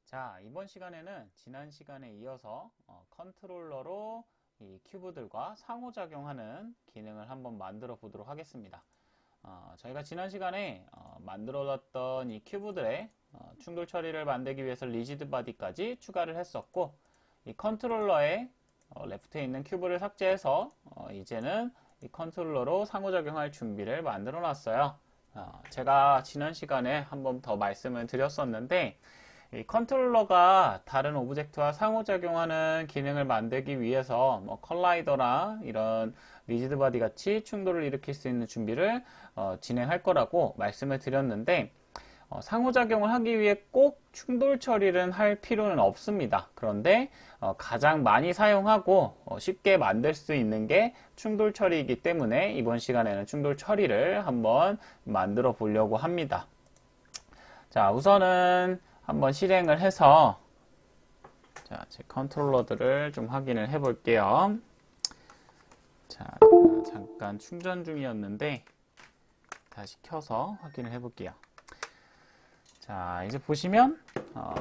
자, 이번 시간에는 지난 시간에 이어서 컨트롤러로 이 큐브들과 상호작용하는 기능을 한번 만들어 보도록 하겠습니다. 저희가 지난 시간에 만들어놨던 이 큐브들의 충돌 처리를 만들기 위해서 리지드 바디까지 추가를 했었고, 이 컨트롤러의 레프트에 있는 큐브를 삭제해서 이제는 이 컨트롤러로 상호작용할 준비를 만들어 놨어요. 제가 지난 시간에 한번 더 말씀을 드렸었는데, 이 컨트롤러가 다른 오브젝트와 상호작용하는 기능을 만들기 위해서 컬라이더랑 이런 리지드 바디 같이 충돌을 일으킬 수 있는 준비를 진행할 거라고 말씀을 드렸는데, 상호작용을 하기 위해 꼭 충돌 처리를 할 필요는 없습니다. 그런데 가장 많이 사용하고 쉽게 만들 수 있는 게 충돌 처리이기 때문에 이번 시간에는 충돌 처리를 한번 만들어 보려고 합니다. 자, 우선은 한번 실행을 해서 제 컨트롤러들을 좀 확인을 해 볼게요. 자, 잠깐 충전 중이었는데 다시 켜서 확인을 해 볼게요. 자, 이제 보시면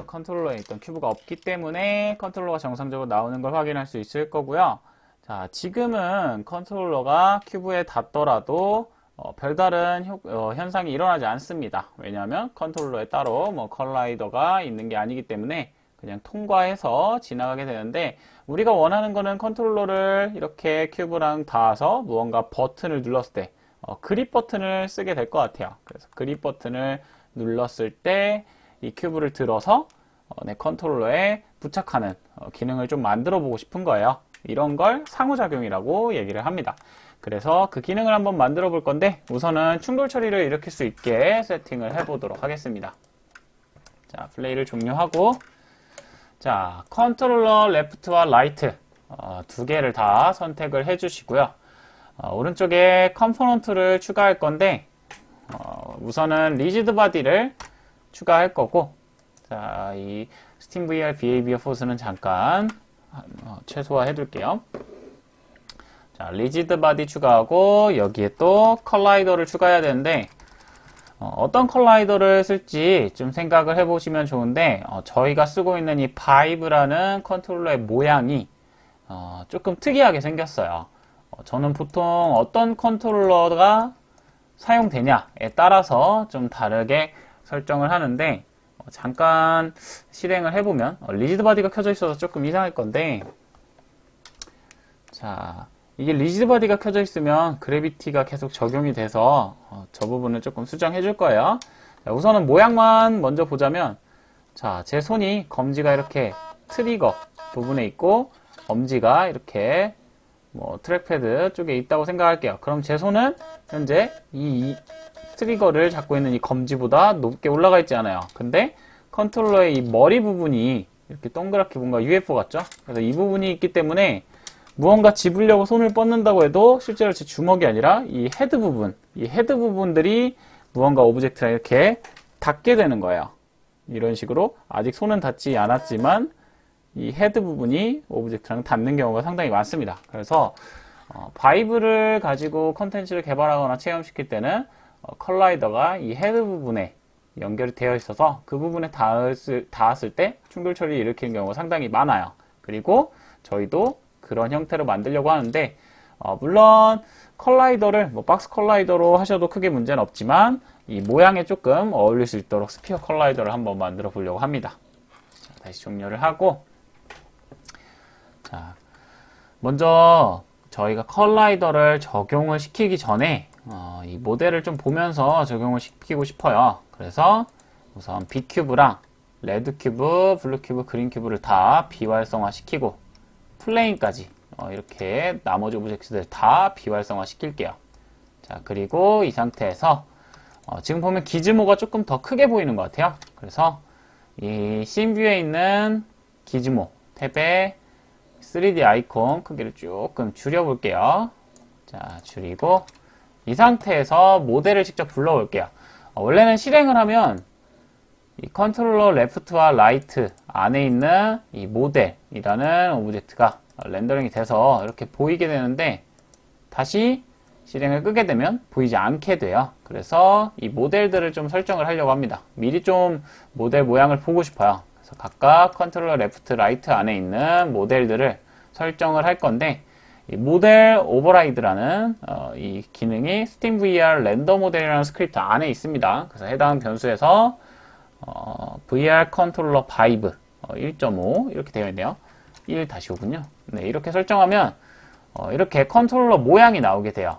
컨트롤러에 있던 큐브가 없기 때문에 컨트롤러가 정상적으로 나오는 걸 확인할 수 있을 거고요. 자, 지금은 컨트롤러가 큐브에 닿더라도 별다른 현상이 일어나지 않습니다. 왜냐하면 컨트롤러에 따로 컬라이더가 있는 게 아니기 때문에 그냥 통과해서 지나가게 되는데, 우리가 원하는 거는 컨트롤러를 이렇게 큐브랑 닿아서 무언가 버튼을 눌렀을 때 그립 버튼을 쓰게 될 것 같아요. 그래서 그립 버튼을 눌렀을 때 이 큐브를 들어서 내 컨트롤러에 부착하는 기능을 좀 만들어 보고 싶은 거예요. 이런 걸 상호작용이라고 얘기를 합니다. 그래서 그 기능을 한번 만들어 볼 건데, 우선은 충돌 처리를 일으킬 수 있게 세팅을 해 보도록 하겠습니다. 자, 플레이를 종료하고, 자, 컨트롤러 레프트와 라이트 두 개를 다 선택을 해 주시고요. 오른쪽에 컴포넌트를 추가할 건데, 우선은 리지드 바디를 추가할 거고, 자, 이 스팀 VR behavior force는 잠깐 최소화 해둘게요. 자, 리지드 바디 추가하고 여기에 또 컬라이더를 추가해야 되는데, 어떤 컬라이더를 쓸지 좀 생각을 해보시면 좋은데, 저희가 쓰고 있는 이 바이브라는 컨트롤러의 모양이 조금 특이하게 생겼어요. 저는 보통 어떤 컨트롤러가 사용되냐에 따라서 좀 다르게 설정을 하는데, 잠깐 실행을 해보면 리지드 바디가 켜져 있어서 조금 이상할 건데, 자, 이게 리지드 바디가 켜져 있으면 그래비티가 계속 적용이 돼서 저 부분을 조금 수정해 줄 거예요. 자, 우선은 모양만 먼저 보자면, 자, 제 손이 검지가 이렇게 트리거 부분에 있고 엄지가 이렇게 트랙패드 쪽에 있다고 생각할게요. 그럼 제 손은 현재 이 트리거를 잡고 있는 이 검지보다 높게 올라가 있지 않아요. 근데 컨트롤러의 이 머리 부분이 이렇게 동그랗게 뭔가 UFO 같죠? 그래서 이 부분이 있기 때문에 무언가 집으려고 손을 뻗는다고 해도 실제로 제 주먹이 아니라 이 헤드 부분, 이 헤드 부분들이 무언가 오브젝트랑 이렇게 닿게 되는 거예요. 이런 식으로 아직 손은 닿지 않았지만 이 헤드 부분이 오브젝트랑 닿는 경우가 상당히 많습니다. 그래서 바이브를 가지고 컨텐츠를 개발하거나 체험시킬 때는 컬라이더가 이 헤드 부분에 연결이 되어 있어서 그 부분에 닿았을 때 충돌 처리를 일으키는 경우가 상당히 많아요. 그리고 저희도 그런 형태로 만들려고 하는데, 물론 컬라이더를 박스 컬라이더로 하셔도 크게 문제는 없지만 이 모양에 조금 어울릴 수 있도록 스피어 컬라이더를 한번 만들어 보려고 합니다. 자, 다시 종료를 하고, 자, 먼저 저희가 컬라이더를 적용을 시키기 전에 이 모델을 좀 보면서 적용을 시키고 싶어요. 그래서 우선 빛 큐브랑 레드 큐브, 블루 큐브, 그린 큐브를 다 비활성화 시키고, 플레인까지 이렇게 나머지 오브젝트들 다 비활성화 시킬게요. 자, 그리고 이 상태에서 지금 보면 기즈모가 조금 더 크게 보이는 것 같아요. 그래서 이 씬뷰에 있는 기즈모 탭에 3D 아이콘 크기를 조금 줄여볼게요. 자, 줄이고 이 상태에서 모델을 직접 불러올게요. 원래는 실행을 하면 이 컨트롤러 레프트와 라이트 안에 있는 이 모델이라는 오브젝트가 렌더링이 돼서 이렇게 보이게 되는데, 다시 실행을 끄게 되면 보이지 않게 돼요. 그래서 이 모델들을 좀 설정을 하려고 합니다. 미리 좀 모델 모양을 보고 싶어요. 그래서 각각 컨트롤러 레프트, 라이트 안에 있는 모델들을 설정을 할 건데, 이 모델 오버라이드라는 이 기능이 SteamVR 렌더 모델이라는 스크립트 안에 있습니다. 그래서 해당 변수에서 VR 컨트롤러 바이브 1.5 이렇게 되어 있네요. 1-5군요. 네, 이렇게 설정하면 이렇게 컨트롤러 모양이 나오게 돼요.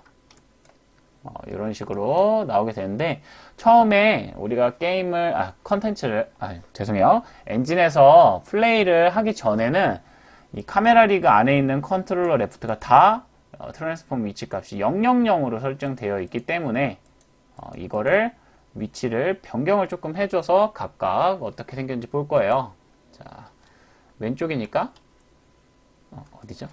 이런 식으로 나오게 되는데, 처음에 우리가 게임을 컨텐츠를 죄송해요, 엔진에서 플레이를 하기 전에는 이 카메라 리그 안에 있는 컨트롤러 레프트가 다 트랜스폼 위치 값이 000으로 설정되어 있기 때문에 이거를 위치를 변경을 조금 해줘서 각각 어떻게 생겼는지 볼 거예요. 자, 왼쪽이니까 어디죠?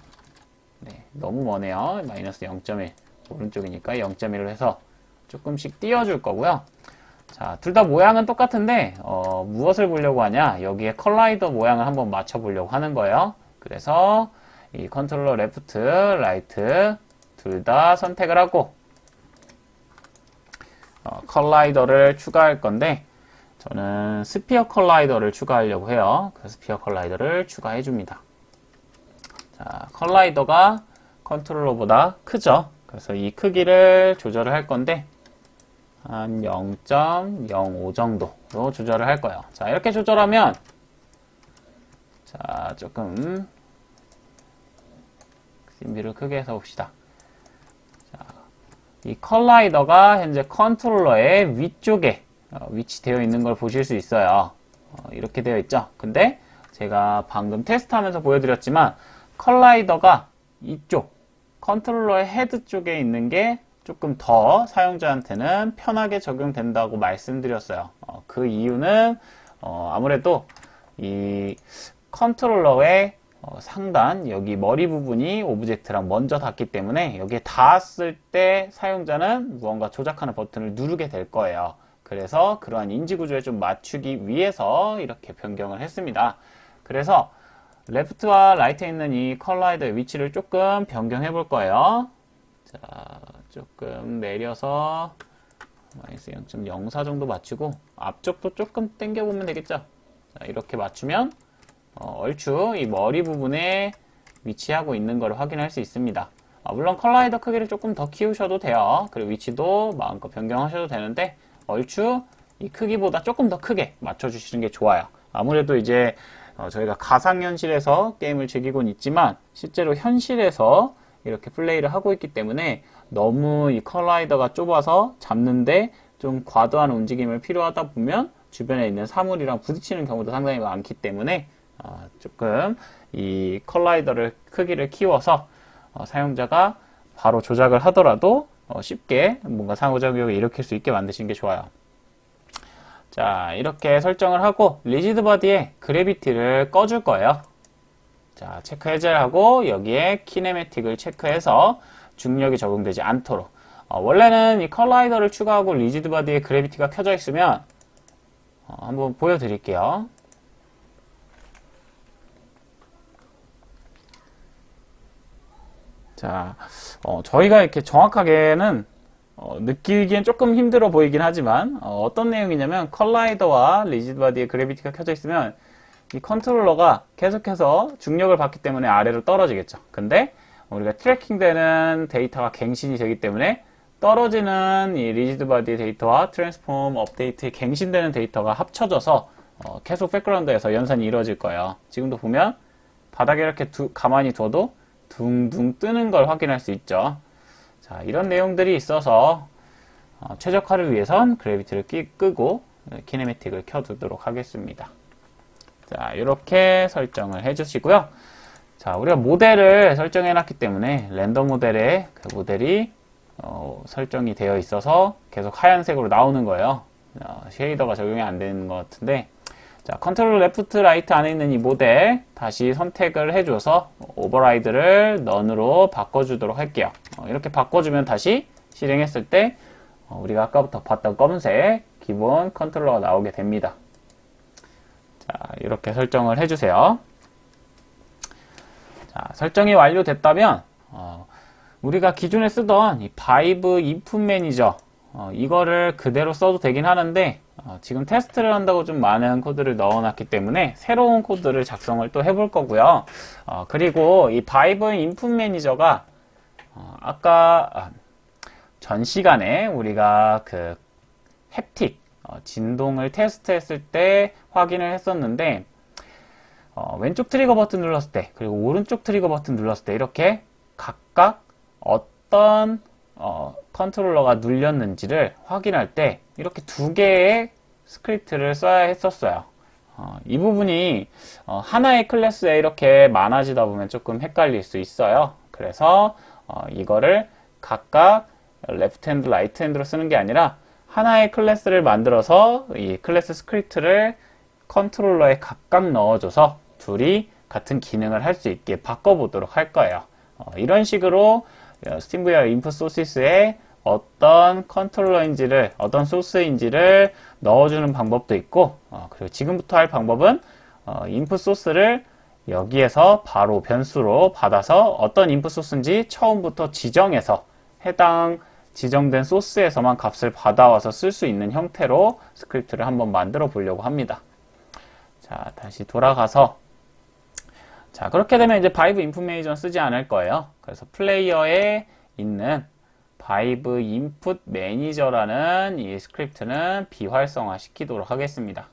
네, 너무 머네요. 마이너스 0.1. 오른쪽이니까 0.1로 해서 조금씩 띄워줄 거고요. 자, 둘 다 모양은 똑같은데 무엇을 보려고 하냐? 여기에 컬라이더 모양을 한번 맞춰 보려고 하는 거예요. 그래서 이 컨트롤러 레프트, 라이트 둘 다 선택을 하고 컬라이더를 추가할 건데, 저는 스피어 컬라이더를 추가하려고 해요. 그 스피어 컬라이더를 추가해 줍니다. 자, 컬라이더가 컨트롤러보다 크죠? 그래서 이 크기를 조절을 할 건데 한 0.05 정도로 조절을 할 거예요. 자, 이렇게 조절하면, 자, 조금 심비를 크게 해서 봅시다. 자, 이 컬라이더가 현재 컨트롤러의 위쪽에 위치되어 있는 걸 보실 수 있어요. 이렇게 되어 있죠. 근데 제가 방금 테스트하면서 보여드렸지만 컬라이더가 이쪽 컨트롤러의 헤드 쪽에 있는 게 조금 더 사용자한테는 편하게 적용된다고 말씀드렸어요. 그 이유는 아무래도 이 컨트롤러의 상단, 여기 머리 부분이 오브젝트랑 먼저 닿기 때문에 여기에 닿았을 때 사용자는 무언가 조작하는 버튼을 누르게 될 거예요. 그래서 그러한 인지 구조에 좀 맞추기 위해서 이렇게 변경을 했습니다. 그래서 레프트와 라이트에 있는 이 컬라이더의 위치를 조금 변경해 볼 거예요. 자, 조금 내려서 마이너스 0.04 정도 맞추고 앞쪽도 조금 당겨보면 되겠죠. 자, 이렇게 맞추면 얼추 이 머리 부분에 위치하고 있는 걸 확인할 수 있습니다. 물론 컬라이더 크기를 조금 더 키우셔도 돼요. 그리고 위치도 마음껏 변경하셔도 되는데 얼추 이 크기보다 조금 더 크게 맞춰주시는 게 좋아요. 아무래도 이제 저희가 가상현실에서 게임을 즐기곤 있지만 실제로 현실에서 이렇게 플레이를 하고 있기 때문에 너무 이 컬라이더가 좁아서 잡는데 좀 과도한 움직임을 필요하다 보면 주변에 있는 사물이랑 부딪히는 경우도 상당히 많기 때문에 조금 이 컬라이더를 크기를 키워서 사용자가 바로 조작을 하더라도 쉽게 뭔가 상호작용을 일으킬 수 있게 만드시는 게 좋아요. 자, 이렇게 설정을 하고 리지드 바디에 그래비티를 꺼줄 거예요. 자, 체크 해제를 하고 여기에 키네매틱을 체크해서 중력이 적용되지 않도록. 원래는 이 컬라이더를 추가하고 리지드 바디에 그래비티가 켜져 있으면 한번 보여드릴게요. 자, 저희가 이렇게 정확하게는 느끼기엔 조금 힘들어 보이긴 하지만 어떤 내용이냐면 컬라이더와 리지드 바디에 그래비티가 켜져 있으면 이 컨트롤러가 계속해서 중력을 받기 때문에 아래로 떨어지겠죠. 근데 우리가 트래킹되는 데이터가 갱신이 되기 때문에 떨어지는 이 리지드 바디 데이터와 트랜스폼 업데이트에 갱신되는 데이터가 합쳐져서 계속 백그라운드에서 연산이 이루어질 거예요. 지금도 보면 바닥에 이렇게 가만히 둬도 둥둥 뜨는 걸 확인할 수 있죠. 자, 이런 내용들이 있어서 최적화를 위해선 그래비티를 끄고 키네매틱을 켜두도록 하겠습니다. 자, 이렇게 설정을 해주시고요. 자, 우리가 모델을 설정해 놨기 때문에 렌더 모델에 그 모델이 설정이 되어 있어서 계속 하얀색으로 나오는 거예요. 쉐이더가 적용이 안 되는 것 같은데, 자, 컨트롤 레프트 라이트 안에 있는 이 모델 다시 선택을 해줘서 오버라이드를 넌으로 바꿔주도록 할게요. 이렇게 바꿔주면 다시 실행했을 때 우리가 아까부터 봤던 검은색 기본 컨트롤러가 나오게 됩니다. 자, 이렇게 설정을 해주세요. 자, 설정이 완료됐다면 우리가 기존에 쓰던 이 바이브 인풋 매니저 이거를 그대로 써도 되긴 하는데 지금 테스트를 한다고 좀 많은 코드를 넣어놨기 때문에 새로운 코드를 작성을 또 해볼 거고요. 그리고 이 바이브 인풋 매니저가 아까 전 시간에 우리가 그 햅틱 진동을 테스트했을 때 확인을 했었는데 왼쪽 트리거 버튼 눌렀을 때 그리고 오른쪽 트리거 버튼 눌렀을 때 이렇게 각각 어떤 컨트롤러가 눌렸는지를 확인할 때 이렇게 두 개의 스크립트를 써야 했었어요. 이 부분이 하나의 클래스에 이렇게 많아지다 보면 조금 헷갈릴 수 있어요. 그래서 이거를 각각 레프트 핸드, 라이트 핸드로 쓰는 게 아니라 하나의 클래스를 만들어서 이 클래스 스크립트를 컨트롤러에 각각 넣어줘서 둘이 같은 기능을 할 수 있게 바꿔보도록 할 거예요. 이런 식으로 스팀VR 인풋 소시스에 어떤 컨트롤러인지를, 어떤 소스인지를 넣어주는 방법도 있고, 그리고 지금부터 할 방법은 인풋 소스를 여기에서 바로 변수로 받아서 어떤 인풋 소스인지 처음부터 지정해서 해당 지정된 소스에서만 값을 받아와서 쓸 수 있는 형태로 스크립트를 한번 만들어 보려고 합니다. 자, 다시 돌아가서 자, 그렇게 되면 이제 바이브 인풋 매니저는 쓰지 않을 거예요. 그래서 플레이어에 있는 바이브 인풋 매니저라는 이 스크립트는 비활성화 시키도록 하겠습니다.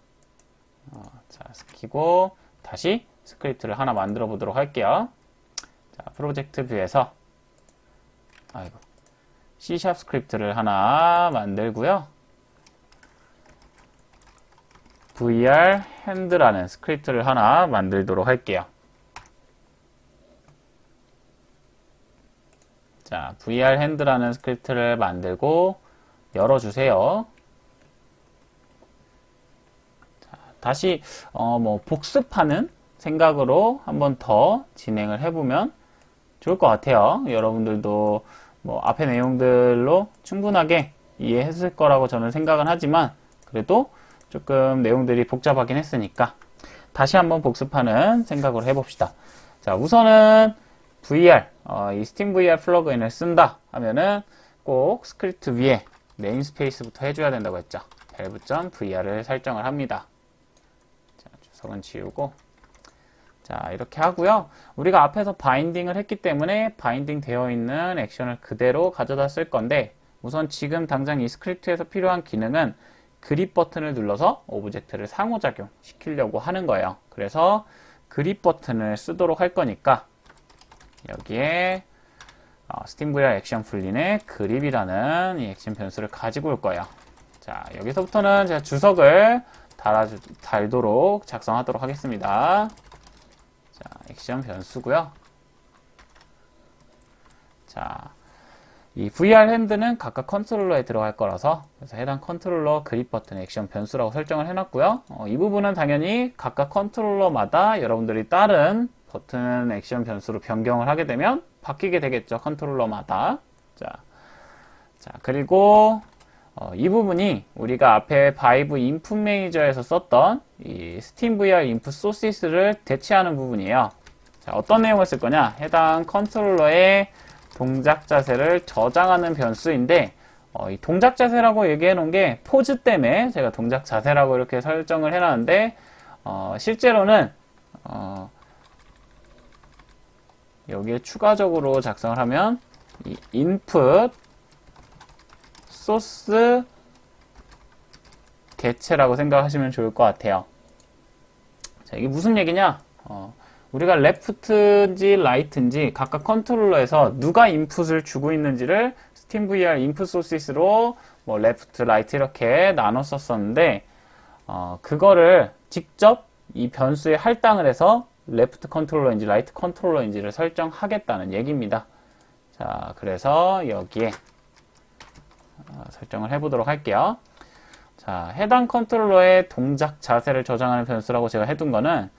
자, 시키고 다시 스크립트를 하나 만들어 보도록 할게요. 자, 프로젝트 뷰에서 C# 스크립트를 하나 만들고요. VR hand라는 스크립트를 하나 만들도록 할게요. 자, VR hand라는 스크립트를 만들고 열어주세요. 자, 다시 복습하는 생각으로 한번 더 진행을 해보면 좋을 것 같아요. 여러분들도 앞의 내용들로 충분하게 이해했을 거라고 저는 생각은 하지만 그래도 조금 내용들이 복잡하긴 했으니까 다시 한번 복습하는 생각으로 해봅시다. 자, 우선은 VR, 이 스팀 VR 플러그인을 쓴다 하면은 꼭 스크립트 위에 네임스페이스부터 해줘야 된다고 했죠. valve.vr을 설정을 합니다. 자, 주석은 지우고 자, 이렇게 하고요. 우리가 앞에서 바인딩을 했기 때문에 바인딩 되어 있는 액션을 그대로 가져다 쓸 건데 우선 지금 당장 이 스크립트에서 필요한 기능은 그립 버튼을 눌러서 오브젝트를 상호작용 시키려고 하는 거예요. 그래서 그립 버튼을 쓰도록 할 거니까 여기에 스팀VR 액션 풀린의 그립이라는 이 액션 변수를 가지고 올 거예요. 자, 여기서부터는 제가 주석을 달도록 작성하도록 하겠습니다. 자, 액션 변수고요. 자, 이 VR 핸드는 각각 컨트롤러에 들어갈 거라서 그래서 해당 컨트롤러 그립 버튼 액션 변수라고 설정을 해놨고요. 이 부분은 당연히 각각 컨트롤러마다 여러분들이 다른 버튼 액션 변수로 변경을 하게 되면 바뀌게 되겠죠. 컨트롤러마다. 자, 그리고 이 부분이 우리가 앞에 바이브 인풋 매니저에서 썼던 이 스팀 VR 인풋 소시스를 대체하는 부분이에요. 자, 어떤 내용을 쓸 거냐? 해당 컨트롤러의 동작 자세를 저장하는 변수인데 이 동작 자세라고 얘기해 놓은 게 포즈 때문에 제가 동작 자세라고 이렇게 설정을 해놨는데 실제로는 여기에 추가적으로 작성을 하면 이 input source 개체라고 생각하시면 좋을 것 같아요. 자, 이게 무슨 얘기냐? 우리가 레프트인지 라이트인지 각각 컨트롤러에서 누가 인풋을 주고 있는지를 스팀 VR 인풋 소시스로 레프트, 라이트 이렇게 나눴었었는데 그거를 직접 이 변수에 할당을 해서 레프트 컨트롤러인지 라이트 컨트롤러인지를 설정하겠다는 얘기입니다. 자, 그래서 여기에 설정을 해보도록 할게요. 자, 해당 컨트롤러의 동작 자세를 저장하는 변수라고 제가 해둔 거는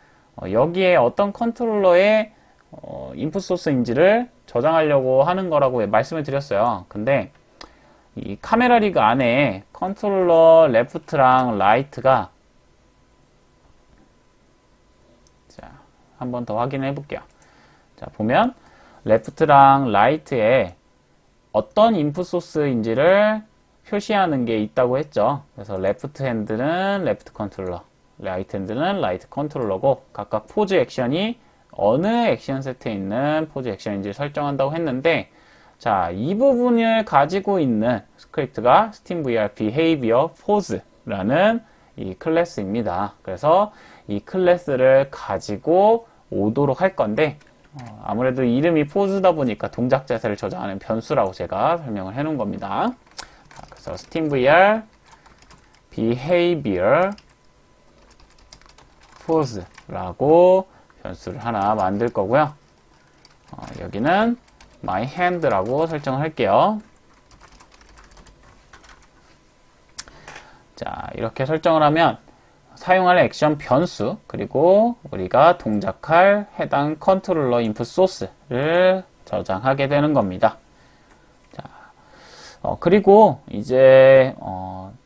여기에 어떤 컨트롤러의 인풋 소스인지를 저장하려고 하는 거라고 말씀을 드렸어요. 근데 이 카메라 리그 안에 컨트롤러 레프트랑 라이트가 한 번 더 확인해 볼게요. 자, 보면 레프트랑 라이트에 어떤 인풋 소스인지를 표시하는 게 있다고 했죠. 그래서 레프트 핸드는 레프트 컨트롤러, 라이트 핸드는 라이트 컨트롤러고 각각 포즈 액션이 어느 액션 세트에 있는 포즈 액션인지 설정한다고 했는데, 자, 이 부분을 가지고 있는 스크립트가 SteamVR Behavior Pose라는 이 클래스입니다. 그래서 이 클래스를 가지고 오도록 할 건데, 아무래도 이름이 포즈다 보니까 동작 자세를 저장하는 변수라고 제가 설명을 해 놓은 겁니다. 자, 그래서 SteamVR Behavior Pose라고 변수를 하나 만들 거고요. 여기는 my hand라고 설정을 할게요. 자, 이렇게 설정을 하면 사용할 액션 변수, 그리고 우리가 동작할 해당 컨트롤러 인풋 소스를 저장하게 되는 겁니다. 자, 그리고 이제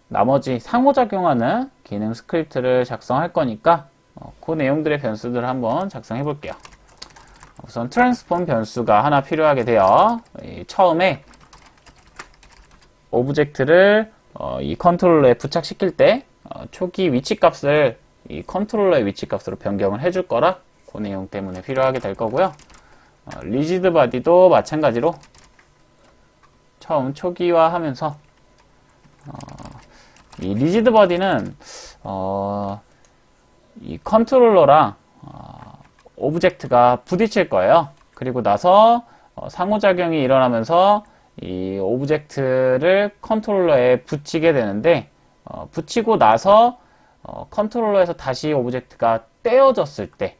나머지 상호작용하는 기능 스크립트를 작성할 거니까 그 내용들의 변수들을 한번 작성해 볼게요. 우선 트랜스폼 변수가 하나 필요하게 돼요. 처음에 오브젝트를 이 컨트롤러에 부착시킬 때 초기 위치값을 이 컨트롤러의 위치값으로 변경을 해줄 거라 그 내용 때문에 필요하게 될 거고요. 리지드 바디도 마찬가지로 처음 초기화하면서 이 리지드 바디는 이 컨트롤러랑 오브젝트가 부딪힐 거예요. 그리고 나서 상호작용이 일어나면서 이 오브젝트를 컨트롤러에 붙이게 되는데, 붙이고 나서 컨트롤러에서 다시 오브젝트가 떼어졌을 때,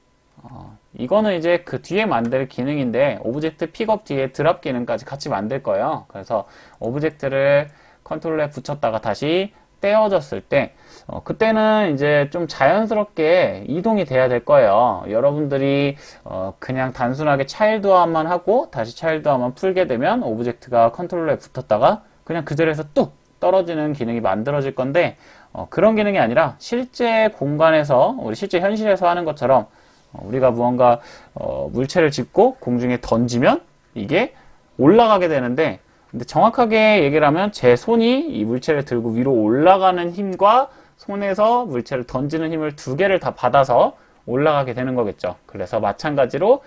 이거는 이제 그 뒤에 만들 기능인데 오브젝트 픽업 뒤에 드랍 기능까지 같이 만들 거예요. 그래서 오브젝트를 컨트롤러에 붙였다가 다시 떼어졌을 때 그때는 이제 좀 자연스럽게 이동이 돼야 될 거예요. 여러분들이 그냥 단순하게 차일드화만 하고 다시 차일드화만 풀게 되면 오브젝트가 컨트롤러에 붙었다가 그냥 그 자리에서 뚝 떨어지는 기능이 만들어질 건데, 그런 기능이 아니라 실제 공간에서 우리 실제 현실에서 하는 것처럼 우리가 무언가 물체를 짚고 공중에 던지면 이게 올라가게 되는데, 근데 정확하게 얘기를 하면 제 손이 이 물체를 들고 위로 올라가는 힘과 손에서 물체를 던지는 힘을 두 개를 다 받아서 올라가게 되는 거겠죠. 그래서 마찬가지로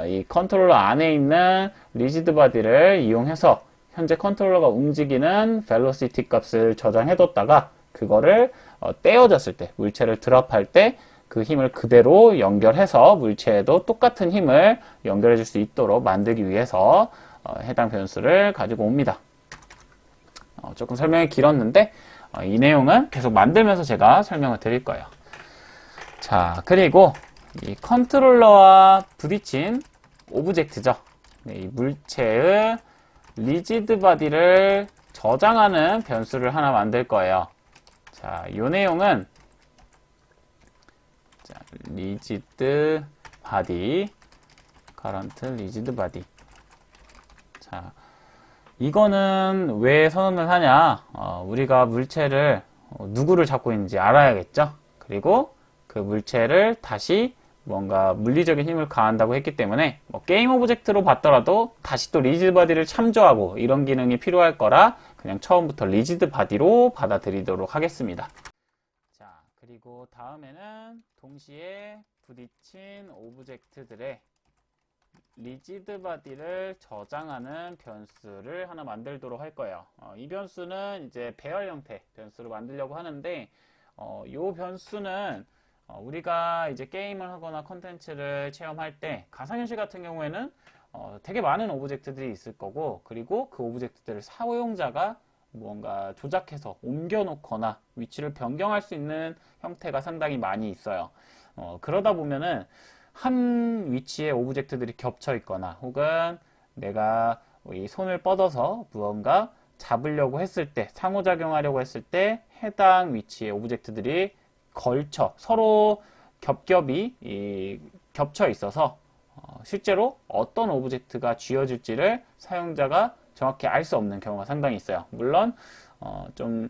이 컨트롤러 안에 있는 리지드 바디를 이용해서 현재 컨트롤러가 움직이는 벨로시티 값을 저장해뒀다가 그거를 떼어졌을 때, 물체를 드랍할 때 그 힘을 그대로 연결해서 물체에도 똑같은 힘을 연결해 줄 수 있도록 만들기 위해서 해당 변수를 가지고 옵니다. 조금 설명이 길었는데 이 내용은 계속 만들면서 제가 설명을 드릴 거예요. 자, 그리고 이 컨트롤러와 부딪힌 오브젝트죠. 이 물체의 리지드 바디를 저장하는 변수를 하나 만들 거예요. 자, 이 내용은 리지드 바디, current 리지드 바디. 자, 이거는 왜 선언을 하냐? 우리가 물체를 누구를 잡고 있는지 알아야겠죠? 그리고 그 물체를 다시 뭔가 물리적인 힘을 가한다고 했기 때문에 게임 오브젝트로 봤더라도 다시 또 리지드 바디를 참조하고 이런 기능이 필요할 거라 그냥 처음부터 리지드 바디로 받아들이도록 하겠습니다. 자, 그리고 다음에는 동시에 부딪힌 오브젝트들의 리지드 바디를 저장하는 변수를 하나 만들도록 할 거예요. 이 변수는 이제 배열 형태 변수를 만들려고 하는데, 이 변수는 우리가 이제 게임을 하거나 컨텐츠를 체험할 때 가상현실 같은 경우에는 되게 많은 오브젝트들이 있을 거고, 그리고 그 오브젝트들을 사용자가 무언가 조작해서 옮겨 놓거나 위치를 변경할 수 있는 형태가 상당히 많이 있어요. 그러다 보면은 한 위치에 오브젝트들이 겹쳐 있거나 혹은 내가 이 손을 뻗어서 무언가 잡으려고 했을 때, 상호작용하려고 했을 때 해당 위치에 오브젝트들이 걸쳐 서로 겹겹이 겹쳐 있어서 실제로 어떤 오브젝트가 쥐어질지를 사용자가 정확히 알 수 없는 경우가 상당히 있어요. 물론 좀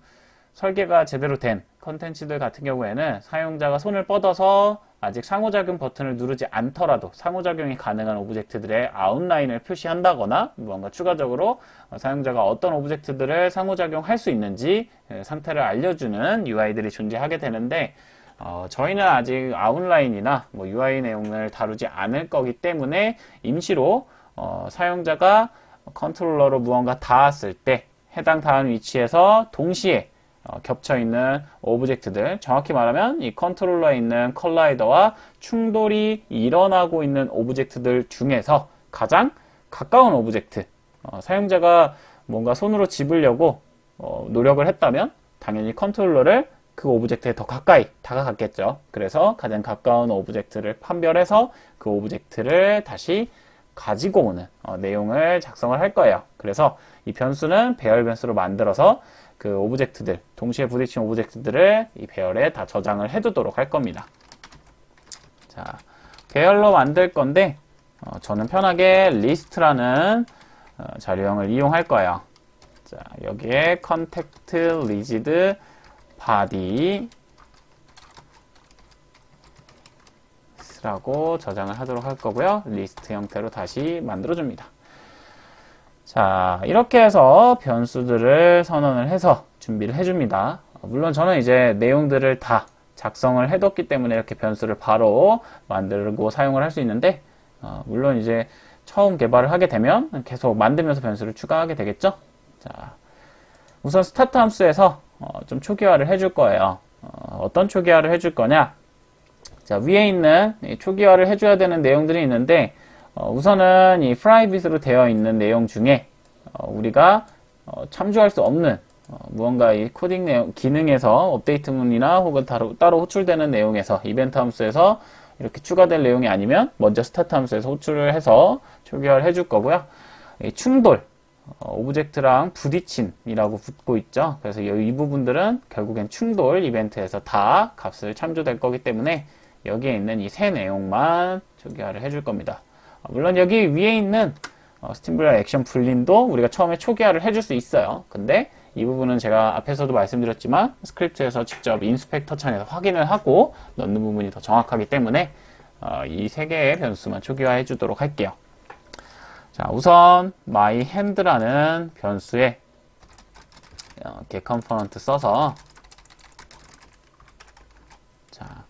설계가 제대로 된 컨텐츠들 같은 경우에는 사용자가 손을 뻗어서 아직 상호작용 버튼을 누르지 않더라도 상호작용이 가능한 오브젝트들의 아웃라인을 표시한다거나 뭔가 추가적으로 사용자가 어떤 오브젝트들을 상호작용할 수 있는지 상태를 알려주는 UI들이 존재하게 되는데 저희는 아직 아웃라인이나 뭐 UI 내용을 다루지 않을 거기 때문에 임시로 사용자가 컨트롤러로 무언가 닿았을 때 해당 닿은 위치에서 동시에 겹쳐있는 오브젝트들, 정확히 말하면 이 컨트롤러에 있는 컬라이더와 충돌이 일어나고 있는 오브젝트들 중에서 가장 가까운 오브젝트, 사용자가 뭔가 손으로 집으려고 노력을 했다면 당연히 컨트롤러를 그 오브젝트에 더 가까이 다가갔겠죠. 그래서 가장 가까운 오브젝트를 판별해서 그 오브젝트를 다시 가지고 오는 내용을 작성을 할 거예요. 그래서 이 변수는 배열 변수로 만들어서 그 오브젝트들, 동시에 부딪힌 오브젝트들을 이 배열에 다 저장을 해두도록 할 겁니다. 자, 배열로 만들 건데 저는 편하게 리스트라는 자료형을 이용할 거예요. 자, 여기에 contact rigid body 라고 저장을 하도록 할 거고요. 리스트 형태로 다시 만들어줍니다. 자, 이렇게 해서 변수들을 선언을 해서 준비를 해줍니다. 물론 저는 이제 내용들을 다 작성을 해뒀기 때문에 이렇게 변수를 바로 만들고 사용을 할 수 있는데 물론 이제 처음 개발을 하게 되면 계속 만들면서 변수를 추가하게 되겠죠. 자, 우선 스타트 함수에서 좀 초기화를 해줄 거예요. 어떤 초기화를 해줄 거냐? 자, 위에 있는 초기화를 해줘야 되는 내용들이 있는데 우선은 이 프라이빗으로 되어 있는 내용 중에 우리가 참조할 수 없는 무언가 이 코딩 내용, 기능에서 업데이트문이나 혹은 따로 호출되는 내용에서 이벤트 함수에서 이렇게 추가될 내용이 아니면 먼저 스타트 함수에서 호출을 해서 초기화를 해줄 거고요. 이 충돌, 오브젝트랑 부딪힌이라고 붙고 있죠. 그래서 이 부분들은 결국엔 충돌 이벤트에서 다 값을 참조될 거기 때문에 여기에 있는 이 세 내용만 초기화를 해줄 겁니다. 물론 여기 위에 있는 스팀블러 액션 불림도 우리가 처음에 초기화를 해줄 수 있어요. 근데 이 부분은 제가 앞에서도 말씀드렸지만 스크립트에서 직접 인스펙터 창에서 확인을 하고 넣는 부분이 더 정확하기 때문에 이 세 개의 변수만 초기화해 주도록 할게요. 자, 우선 myhand라는 변수에 get 컴포넌트 써서 자,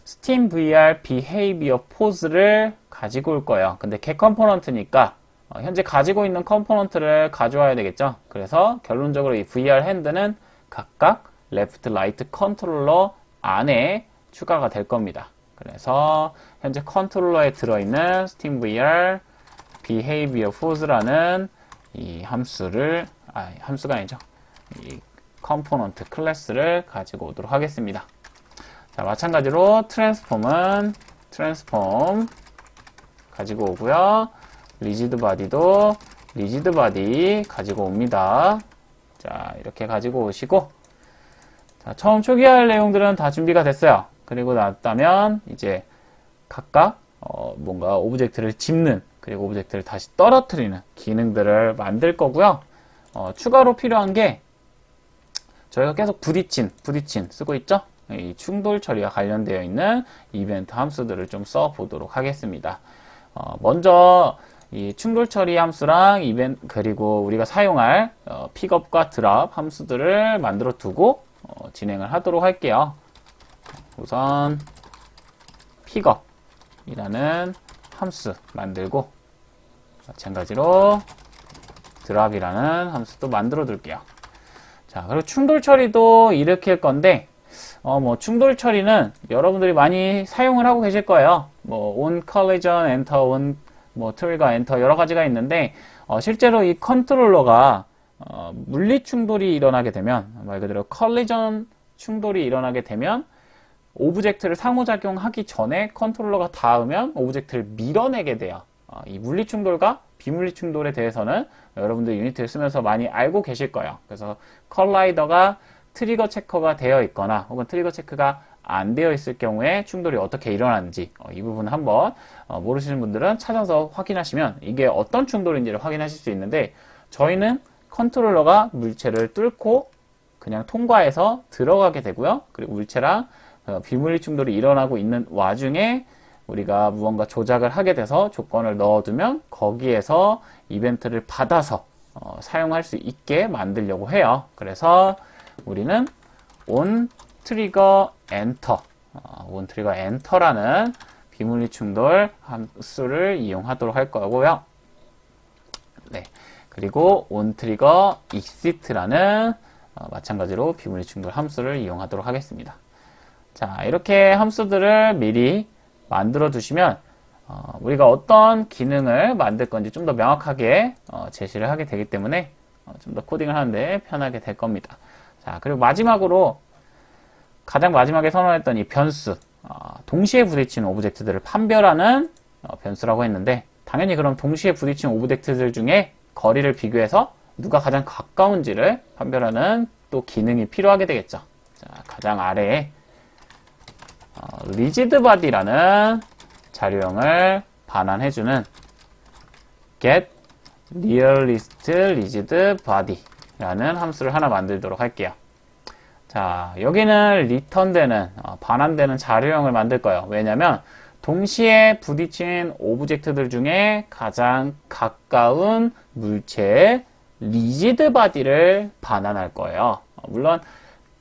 SteamVR behavior pose를 가지고 올 거예요. 근데 get 컴포넌트니까 현재 가지고 있는 컴포넌트를 가져와야 되겠죠. 그래서 결론적으로 이 VR hand는 각각 left, right 컨트롤러 안에 추가가 될 겁니다. 그래서 현재 컨트롤러에 들어있는 SteamVR behavior pose라는 이 함수가 아니죠. 이 컴포넌트 클래스를 가지고 오도록 하겠습니다. 자, 마찬가지로 트랜스폼은 트랜스폼 가지고 오고요. 리지드 바디도 리지드 바디 가지고 옵니다. 자, 이렇게 가지고 오시고 자, 처음 초기화할 내용들은 다 준비가 됐어요. 그리고 났다면 이제 각각 뭔가 오브젝트를 집는 그리고 오브젝트를 다시 떨어뜨리는 기능들을 만들 거고요. 추가로 필요한 게 저희가 계속 부딪힌 쓰고 있죠? 이 충돌 처리와 관련되어 있는 이벤트 함수들을 좀 써보도록 하겠습니다. 먼저 이 충돌 처리 함수랑 그리고 우리가 사용할 픽업과 드랍 함수들을 만들어 두고 진행을 하도록 할게요. 우선 픽업이라는 함수 만들고 마찬가지로 드랍이라는 함수도 만들어 둘게요. 자, 그리고 충돌 처리도 일으킬 건데 충돌 처리는 여러분들이 많이 사용을 하고 계실 거예요. on collision enter, on trigger enter 여러 가지가 있는데 실제로 이 컨트롤러가 물리 충돌이 일어나게 되면 말 그대로 collision 충돌이 일어나게 되면 오브젝트를 상호작용하기 전에 컨트롤러가 닿으면 오브젝트를 밀어내게 돼요. 이 물리 충돌과 비물리 충돌에 대해서는 여러분들 유니티를 쓰면서 많이 알고 계실 거예요. 그래서 컬라이더가 트리거 체커가 되어 있거나 혹은 트리거 체크가 안 되어 있을 경우에 충돌이 어떻게 일어나는지 이 부분 한번 모르시는 분들은 찾아서 확인하시면 이게 어떤 충돌인지를 확인하실 수 있는데 저희는 컨트롤러가 물체를 뚫고 그냥 통과해서 들어가게 되고요. 그리고 물체랑 비물리 충돌이 일어나고 있는 와중에 우리가 무언가 조작을 하게 돼서 조건을 넣어두면 거기에서 이벤트를 받아서 사용할 수 있게 만들려고 해요. 그래서 우리는 on trigger enter, on trigger enter라는 비물리 충돌 함수를 이용하도록 할 거고요. 네. 그리고 on trigger exit라는 마찬가지로 비물리 충돌 함수를 이용하도록 하겠습니다. 자, 이렇게 함수들을 미리 만들어 두시면 우리가 어떤 기능을 만들 건지 좀 더 명확하게 제시를 하게 되기 때문에 좀 더 코딩을 하는데 편하게 될 겁니다. 자, 그리고 마지막으로 가장 마지막에 선언했던 이 변수, 동시에 부딪히는 오브젝트들을 판별하는 변수라고 했는데, 당연히 그럼 동시에 부딪히는 오브젝트들 중에 거리를 비교해서 누가 가장 가까운지를 판별하는 또 기능이 필요하게 되겠죠. 자, 가장 아래에 rigidbody라는 자료형을 반환해주는 get nearest rigid body라는 함수를 하나 만들도록 할게요. 자, 여기는 리턴되는, 반환되는 자료형을 만들 거예요. 왜냐면 동시에 부딪힌 오브젝트들 중에 가장 가까운 물체의 리지드 바디를 반환할 거예요. 물론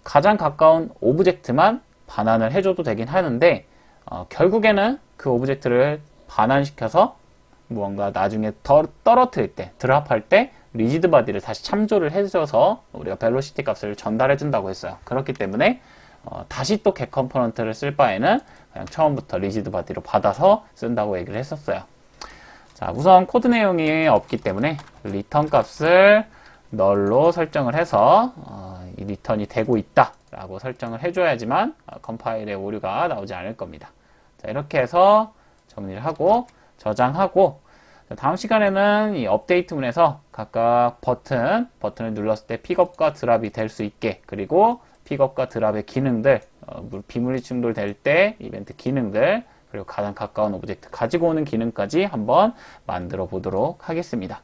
가장 가까운 오브젝트만 반환을 해줘도 되긴 하는데 결국에는 그 오브젝트를 반환시켜서 무언가 나중에 떨어뜨릴 때, 드랍할 때 리지드 바디를 다시 참조를 해줘서 우리가 벨로시티 값을 전달해 준다고 했어요. 그렇기 때문에 다시 또 get 컴포넌트를 쓸 바에는 그냥 처음부터 리지드 바디로 받아서 쓴다고 얘기를 했었어요. 자, 우선 코드 내용이 없기 때문에 리턴 값을 널로 설정을 해서 이 리턴이 되고 있다 라고 설정을 해줘야지만 컴파일에 오류가 나오지 않을 겁니다. 자, 이렇게 해서 정리를 하고 저장하고, 다음 시간에는 이 업데이트문에서 각각 버튼을 눌렀을 때 픽업과 드랍이 될 수 있게, 그리고 픽업과 드랍의 기능들, 비물리 충돌 될 때 이벤트 기능들, 그리고 가장 가까운 오브젝트 가지고 오는 기능까지 한번 만들어 보도록 하겠습니다.